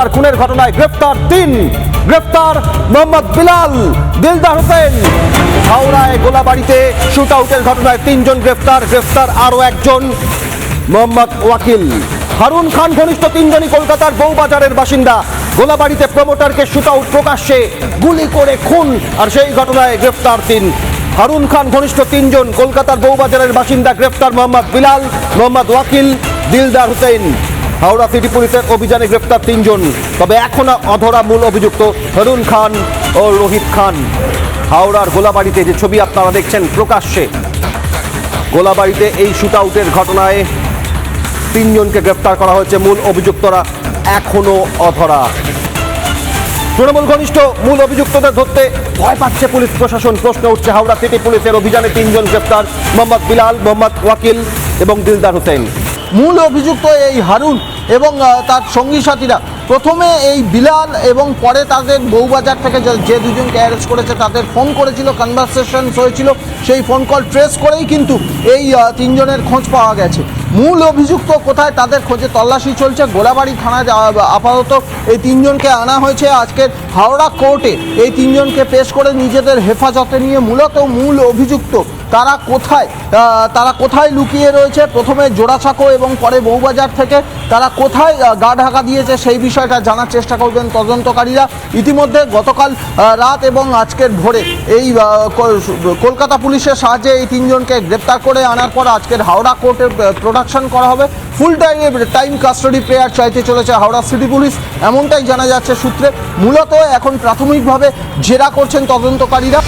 কলকাতার খুনের ঘটনায় গ্রেফতার 3। গ্রেফতার মোহাম্মদ বিলাল, দিলদার হোসেন। হাওড়ায় গোলাবাড়িতে শুট আউটের ঘটনায় 3 জন গ্রেফতার। গ্রেফতার আরও একজন মোহাম্মদ ওয়াকিল। হারুন খান ঘনিষ্ঠ 3 জনই কলকাতার বউবাজারের বাসিন্দা। গোলাবাড়িতে প্রমোটারকে শুট আউট প্রকাশ্যে গুলি করে খুন, আর সেই ঘটনায় গ্রেফতার 3। হারুন খান ঘনিষ্ঠ 3 জন কলকাতার বউবাজারের বাসিন্দা। গ্রেফতার মোহাম্মদ বিলাল, মোহাম্মদ ওয়াকিল, দিলদার হোসেন। হাওড়া সিটি পুলিশের অভিযানে গ্রেফতার 3 জন। তবে এখনো অধরা মূল অভিযুক্ত হারুন খান ও রোহিত খান। হাওড়ার গোলাবাড়িতে যে ছবি আপনারা দেখছেন প্রকাশ্যে, গোলাবাড়িতে এই শুট আউটের ঘটনায় 3 জনকে গ্রেফতার করা হয়েছে। মূল অভিযুক্তরা এখনো অধরা। তৃণমূল ঘনিষ্ঠ মূল অভিযুক্তদের ধরতে ভয় পাচ্ছে পুলিশ প্রশাসন। প্রশ্ন উঠছে হাওড়া সিটি পুলিশের অভিযানে 3 জন গ্রেফতার, মোহাম্মদ বিলাল, মোহাম্মদ ওয়াকিল এবং দিলদার হোসেন। মূল অভিযুক্ত এই হারুন এবং তার সঙ্গী সাথীরা প্রথমে এই বিলাল এবং পরে তাদের বউবাজার থেকে যে দুজনকে অ্যারেস্ট করেছে তাদের ফোন করেছিল, কনভারসেশন হয়েছিল। সেই ফোন কল ট্রেস করেই কিন্তু এই 3 জনের খোঁজ পাওয়া গেছে। মূল অভিযুক্ত কোথায় তাদের খোঁজে তল্লাশি চলছে। গোলাবাড়ি থানায় আপাতত এই 3 জনকে আনা হয়েছে। আজকের হাওড়া কোর্টে এই 3 জনকে পেশ করে নিজেদের হেফাজতে নিয়ে মূলত মূল অভিযুক্ত তারা কোথায় লুকিয়ে রয়েছে, প্রথমে জোড়াসাঁকো এবং পরে বউবাজার থেকে তারা কোথায় গা ঢাকা দিয়েছে সেই বিষয়টা জানার চেষ্টা করবেন তদন্তকারীরা। ইতিমধ্যে গতকাল রাত এবং আজকের ভোরে এই কলকাতা পুলিশের সাহায্যে এই 3 জনকে গ্রেপ্তার করে আনার পর আজকের হাওড়া কোর্টে প্রোডাকশন করা হবে। ফুল টাইম কাস্টডি প্রেয়ার চাইতে চলেছে হাওড়া সিটি পুলিশ, এমনটাই জানা যাচ্ছে সূত্রে। মূলত এখন প্রাথমিকভাবে জেরা করছেন তদন্তকারীরা।